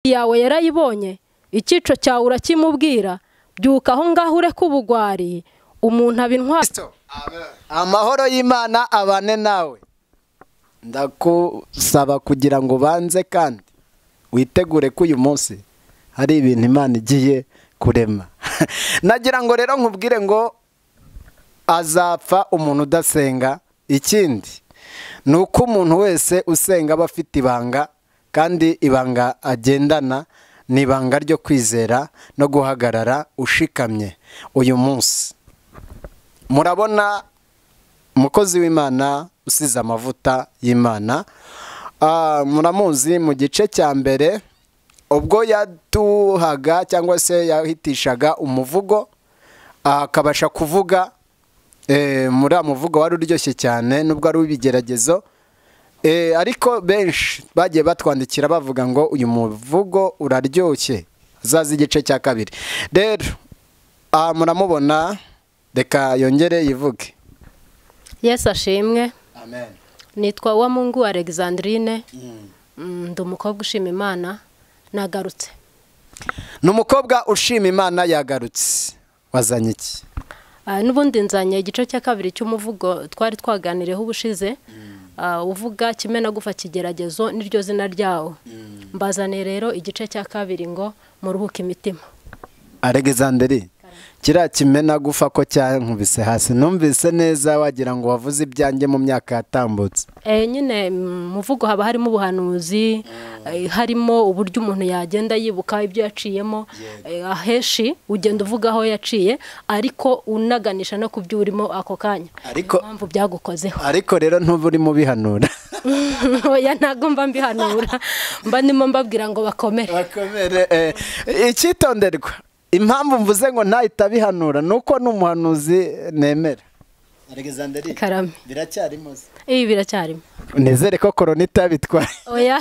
inshuti yawe yarayibonye, icyico cyawe urakimubwira, byuka aho ngaho ureke ubugwari, umuntu aba intwari. Amahoro y'Imana abane nawe. Ndakusaba kugira ngo banze kandi witegure ko uyu munsi hari ibintu Imana igiye kurema. Nagira ngo rero nkubwire ngo azapfa umuntu udasenga. Ikindi ni uko umuntu wese usenga aba afite ibanga, kandi ibanga agendana ni ibanga ryo kwizera no guhagarara ushikamye. Uyu munsi murabona umukozi w'Imana usize amavuta y'Imana, muramuzi mu gice cya mbere ubwo yaduhaga cyangwa se yahitishaga umuvugo, akabasha kuvuga muri amuvugo wari uryoshye cyane nubwo ari w'ibigeragezo, ariko benshi bagiye batwandikira bavuga ngo uyu muvugo uraryoshye, zaza igice cya kabiri. Rero muramubona, reka yongere yivuge. Yesu ashimwe. Amen. Nitwa uwamungu Allegizanderine. Ndi umukobwa ushima Imana, nagarutse. Ni umukobwa ushima Imana yagarutse. Wazanye iki? N'ubundi nzanye igice cya kabiri cy'umuvugo twari twaganireho ubushize, uvuga Kimenagufa kigeragezo niryo zina ryawo. Mbazane rero igice cya kabiri ngo muruhuke imitima. Allegizanderine, kiriya Kimenagufa ko cyankubise hasi, numvise neza wagira ngo wavuze ibyanjye mu myaka yatambutse. Nyine muvugo haba harimo ubuhanuzi, harimo uburyo umuntu yagenda yibuka ibyo yaciyemo, aheshi ugenda uvuga aho yaciye ariko unaganisha no kubyo urimo ako kanya, ariko mpamvu byagukozeho. Ariko rero ntuburi bihanura. Oya, ntago mba mbihanura, mba ndimo mbabwira ngo bakomere. Icyitonderwa, impamvu mvuze ngo ntahita bihanura nuko n'umuhanuzi nemera. Allegizanderine, Karame, biracyarimo se? Biracyarimo. Nizere ko corona itabitwaye. Oya,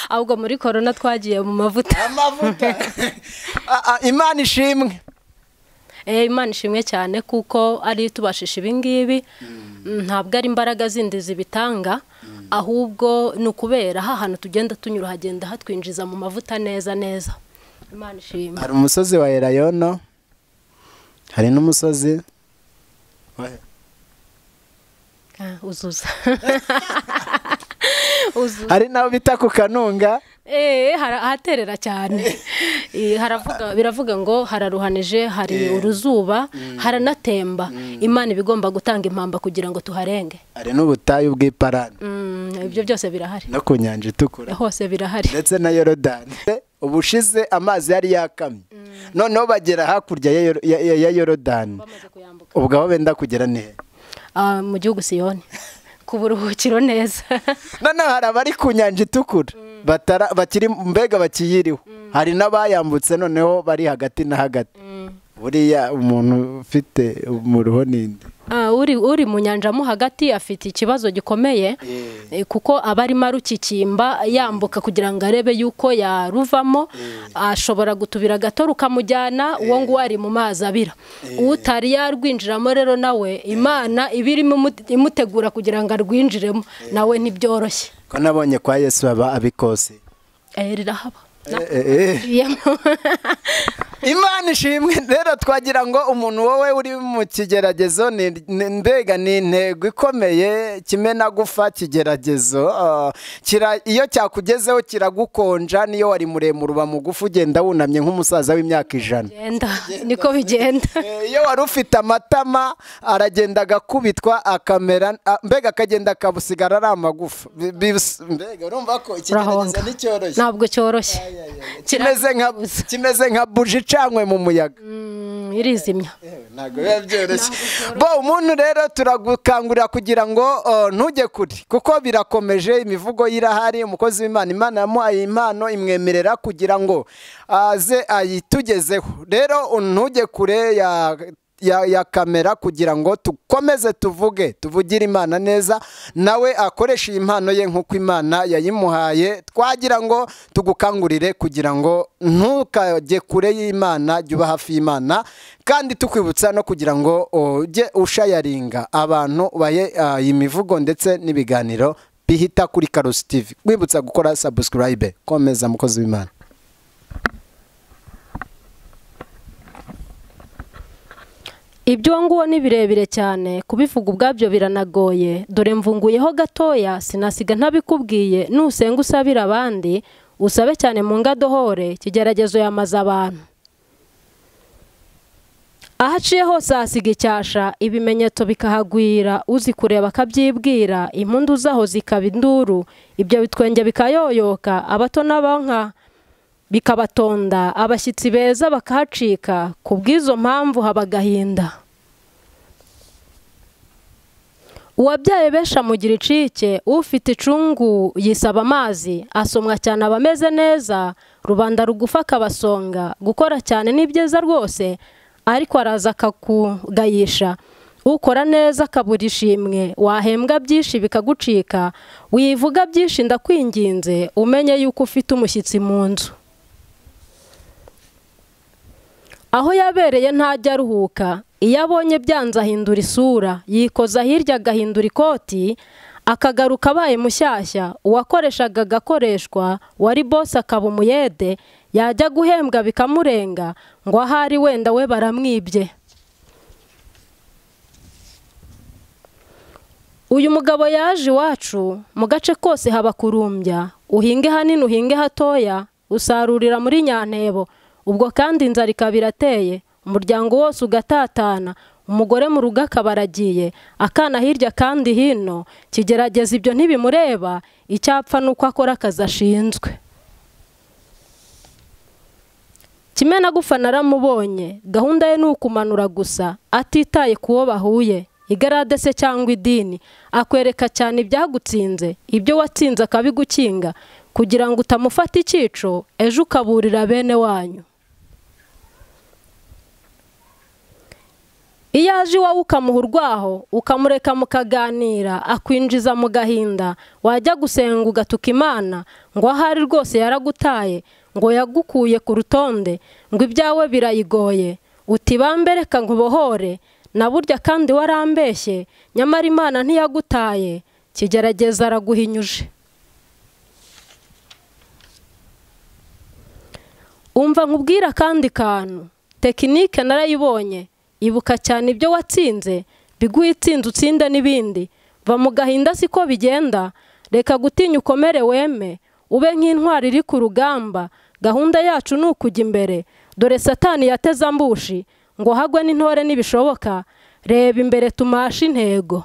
ahubwo muri corona twagiye mu mavuta. Amavuta. Imana ishimwe. Imana ishimwe cyane kuko ari tubashisha ibingibi, ntabwo ari imbaraga zindi zibitanga, ahubwo ni ukubera hantu tugenda tunyura hagenda hatwinjiza mu mavuta neza neza. Imana ishimwe. Hari umusozi wa Elayono, hari n'umusozi uzuza. Hari naho bita ku Kanunga. Haterera cyane. Biravuga ngo hararuhanije, hari uruzuba, haranatemba. Imana ibigomba gutanga impamba kugira ngo tuharenge. Hari n'ubutayu bw'Iparani. Ibyo byose birahari. No ku nyanja itukura. Hose birahari. Ndetse na Yorodani. Ubushize amazi yari yakamye. Noneho bagera hakurya ya Yorodani. Ubwo aho benda kugera ni he? Mu gihugu Siyoni. Ku buruhukiro neza. Noneho hari abari ku nyanja itukura. Bakiri mbega bakiyiriho. Hari n'abayambutse noneho bari hagati na hagati. Buriya umuntu ufite umuruho ninde? Uri mu nyanja mo hagati afite ikibazo gikomeye, kuko abarimo arukikimba yambuka kugira ngo arebe yuko yaruvamo, ashobora gutubira gato rukamujyana, uwo ngo ari mu mazi abira. Utari yarwinjiramo rero nawe Imana ibirimo imutegura kugira ngo arwinjiremo, nawe ntibyoroshye. Ko nabonye kwa Yesu aba abikose. Rirahaba. Imana ishimwe. Rero twagira ngo umuntu wowe uri mu kigeragezo, mbega ni intego ikomeye. Kimenagufa kigeragezo, iyo cyakugezeho kiragukonja, niyo wari muremure uba mugufi ugenda wunamye nk'umusaza w'imyaka 100. Niko bigenda. Iyo wari ufite amatama aragenda agakubitwa akamera, mbega akagenda akabusigara ari amagufa. Mbega urumva ko ikigeragezo ni cyoroshye? Ntabwo cyoroshye. Kimeze nka buji icanywe mu muyaga. Irizimya. Ntabwo biba byoroshye. Umuntu rero turagukangurira kugira ngo ntujye kure, kuko birakomeje. Imivugo irahari. Umukozi w'Imana, Imana yamuhaye impano imwemerera kugira ngo aze ayitugezeho. Rero ntujye kure ya kamera kugira ngo tukomeze tuvugire Imana neza, nawe akoresha impano ye nk'uko Imana yayimuhaye. Twagira ngo tugukangurire kugira ngo ntukajye kure y'Imana, jya uba hafi y'Imana, kandi tukwibutsa no kugira ngo ujye ushayaringa abantu baye imivugo ndetse n'ibiganiro bihita kuri Karosi TV. Wibutsa gukora subscribe. Komeza mukozi w'Imana. ibyo nguwo ni birebire cyane kubivuga ubwabyo biranagoye, dore mvunguyeho gatoya sinasiga ntabikubwiye. Nusenga usabira abandi usabe cyane mu ngadohore, kigeragezo yamaze abantu. Ahaciye hose hasiga icyasha, ibimenyetso bikahagwira, uzi kureba akabyibwira, impundu zaho zikaba induru, ibyo bitwenge bikayoyoka, abato n'abonka bikabatonda, abashyitsi beza bakahacika, kubw'izo mpamvu haba agahinda. Uwabyaye besha mugira icike, ufite icungu yisaba amazi, asomwa cyane abameze neza, rubanda rugufa akabasonga, gukora cyane ni byiza rwose, ariko araza akakugayisha. Ukora neza akabura ishimwe, wahembwa byinshi bikagucika, wivuga byinshi ndakwinginze, umenye yuko ufite umushyitsi mu nzu. Aho yabereye ntajya aruhuka, iyo abonye byanze ahindura isura, yikoza hirya agahindura ikoti, akagaruka abaye mushyashya. Uwakoreshaga agakoreshwa, wari boss akaba umuyede, yajya guhembwa bikamurenga, ngo ahari wenda we baramwibye. Uyu mugabo yaje iwacu, mu gace kose haba kurumbya, uhinge hanini uhinge hatoya, usarurira muri nyantebo, ubwo kandi inzara ikaba irateye, umuryango wose ugatatana, umugore mu rugo akaba aragiye, akana hirya kandi hino, kigerageza ibyo ntibimureba, icyapfa nuko akora akazi ashinzwe. Kimenagufa naramubonye, gahunda ye ni ukumanura gusa, atitaye kuwo bahuye, igarade se cyangwa idini, akwereka cyane ibyagutsinze, ibyo watsinze akabigukinga, kugira ngo utamufata icyico, ejo ukaburira bene wanyu. Iyo aje iwawe ukamuha urwaho, ukamureka mukaganira, akwinjiza mu gahinda, wajya gusenga ugatuka Imana, ngo ahari rwose yaragutaye, ngo yagukuye ku rutonde, ngo ibyawe birayigoye, uti bambereka nkubohore, na burya kandi warambeshye, nyamara Imana ntiyagutaye, kigerageza araguhinyuje. Umva nkubwira kandi kantu, tekinike narayibonye, ibuka cyane ibyo watsinze, biguha itsinze utsinde n'ibindi, va mu gahinda siko bigenda, reka gutinya ukomere weme, ube nk'intwari iri ku rugamba, gahunda yacu ni ukujya imbere, dore Satani yateze ambushi, ngo hagwe n'intore nibishoboka, reba imbere tumashe intego.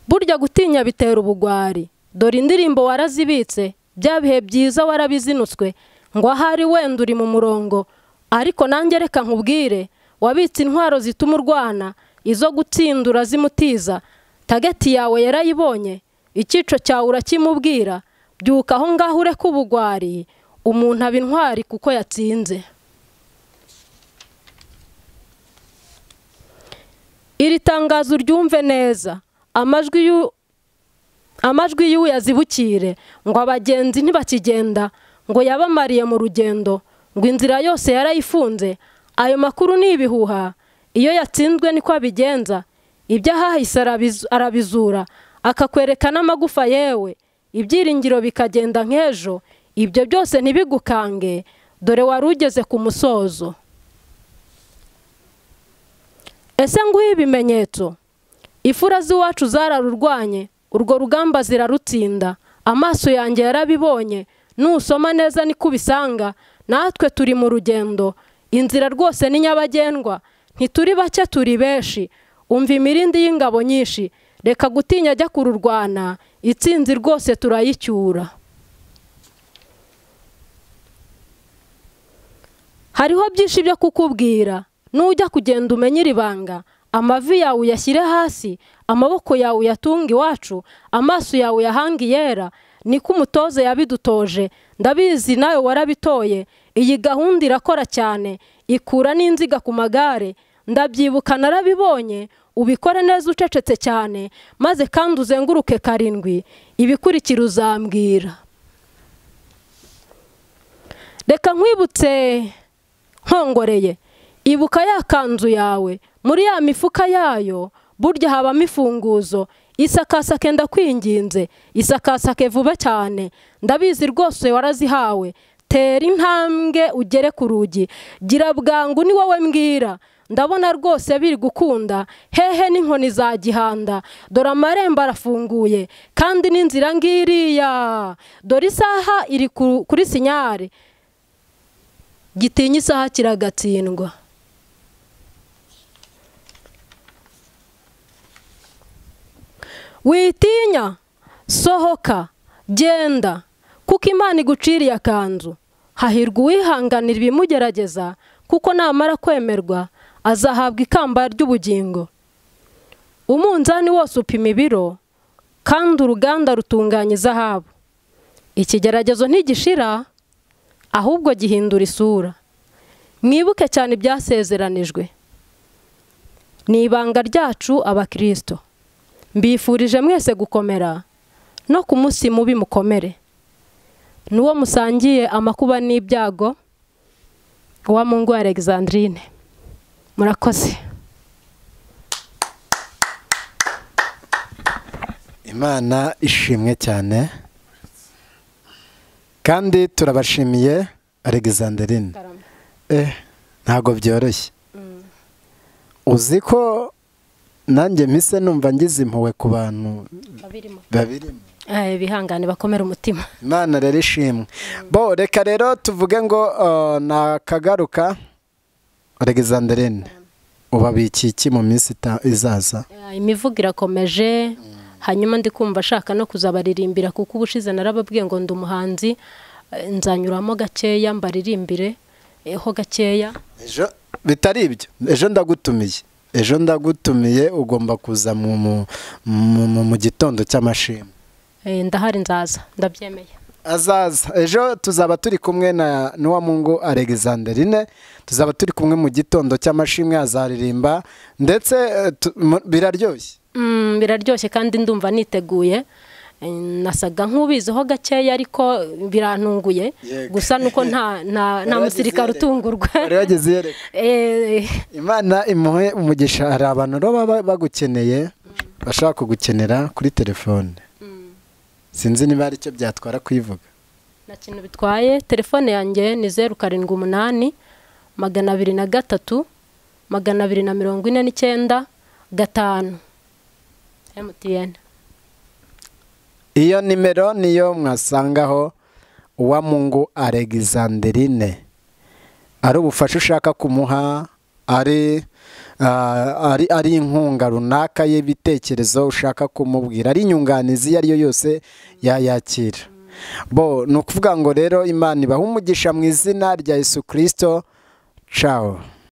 Burya gutinya bitera ubugwari, dore indirimbo warazibitse, bya bihe byiza warabizinutswe, ngo ahari wenda uri mu murongo, ariko nanjye reka nkubwire, wabitse intwaro zituma urwana, izo gutsindura zimutiza, tageti yawe yarayibonye, icyico cyawe urakimubwira, byuka aho ngaho ureka ubugwari, umuntu aba intwari kuko yatsinze. Iri tangazo uryumve neza, amajwi y'uwo yazibukire, ngo abagenzi ntibakigenda, ngo yabamariye mu rugendo, ngo inzira yose yarayifunze, ayo makuru ni ibihuha, iyo yatsinzwe niko abigenza, ibyo ahahise arabizura, akakwereka n'amagufa yewe, ibyiringiro bikagenda nk'ejo, ibyo byose ntibigukange, dore wari ugeze ku musozo. Ese nguhe ibimenyetso, ifura z'iwacu zararurwanye, urwo rugamba zirarutsinda, amaso yanjye yarabibonye, nusoma neza niko ubisanga, natwe turi mu rugendo, inzira rwose ni nyabagendwa, ntituri bake turi benshi, umva imirindi y'ingabo nyinshi, reka gutinya ajya kururwana, itsinzi rwose turayicyura. Hariho byinshi byo kukubwira, nujya kugenda umenye iri banga, amavi yawe uyashyire hasi, amaboko yawe uyatunge iwacu, amaso yawe uyahanga iyera, niko umutoza yabidutoje, ndabizi nawe warabitoye, iyi gahunda irakora cyane, ikura n'inziga ku magare, ndabyibuka narabibonye, ubikore neza ucecetse cyane, maze kandi uzenguruke karindwi, ibikurikira uzambwira. Reka nkwibutse nkongoreye, ibuka ya kanzu yawe, muri ya mifuka yayo, burya habamo ifunguzo, isakasake ndakwinginze, isakasake vuba cyane, ndabizi rwose warazihawe, tera intambwe ugere ku rugi, gira bwangu ni wowe mbwira, ndabona rwose biri gukunda, hehe n'inkoni za gihanda, dore amarembo arafunguye kandi n'inzira ngiriya, dore isaha iri kuri sinyare, gitinya isaha kiragatsindwa. Witinya, sohoka, genda, kuko Imana iguciriye akanzu. Hahirwa uwihanganira ibimugerageza, kuko namara kwemerwa azahabwa ikamba ry'ubugingo. Umunzani wose upima ibiro, kandi uruganda rutunganya izahabu. Ikigeragezo ntigishira, ahubwo gihindura isura. Mwibuke cyane ibyasezeranijwe. Ni ibanga ryacu abakristo. Mbifurije mwese gukomera, no ku munsi mubi mukomere. Nuwo musangiye amakuba n'ibyago, uwamungu Allegizanderine. Murakoze. Imana ishimwe cyane, kandi turabashimiye Allegizanderine. Ntago byoroshye. Uzi ko nanjye mpise numva ngize impuhwe ku bantu babirimo. Bihangane bakomera umutima. Imana rero ishimwe. Bo reka rero tuvuge ngo nakagaruka Allegizanderine, ubabiki iki mu minsi izaza? Imivugo irakomeje, hanyuma ndi kumva ashaka no kuzabaririmbira, kuko ubushize narababwiye ngo ndi umuhanzi, nzanyuramo gakeya mbaririmbire ho gakeya. Ejo bitari ibyo, ejo ndagutumiye ugomba kuza mu gitondo cy'amashimwe. Ndahari, nzaza, ndabyemeye. Azaza ejo tuzaba turi kumwe na uwamungu Allegizanderine, tuzaba turi kumwe mu gitondo cy'amashimwe, azaririmba ndetse biraryoshye. Biraryoshye kandi ndumva niteguye. Nasaga nk'ubiziho gakeya ariko birantunguye, gusa nuko nta musirikare utungurwa. Imana imuhe umugisha. Hari abantu baba bagukeneye, bashaka kugukenera kuri telefone. Sinzi niba ari cyo byatwara kwivuga. Nta kintu bitwaye. Telefone yanjye ni 078 203 249 5. MTN. Iyo nimero niyo mwasangaho uwamungu Allegizanderine. Ari ubufasha ushaka kumuha, ari inkunga runaka y'ibitekerezo ushaka kumubwira, ari inyunganizi iyo ari yo yose yayakira. Bo ni ukuvuga ngo rero Imana ibahe umugisha mu izina rya Yesu Kristo. Ciao.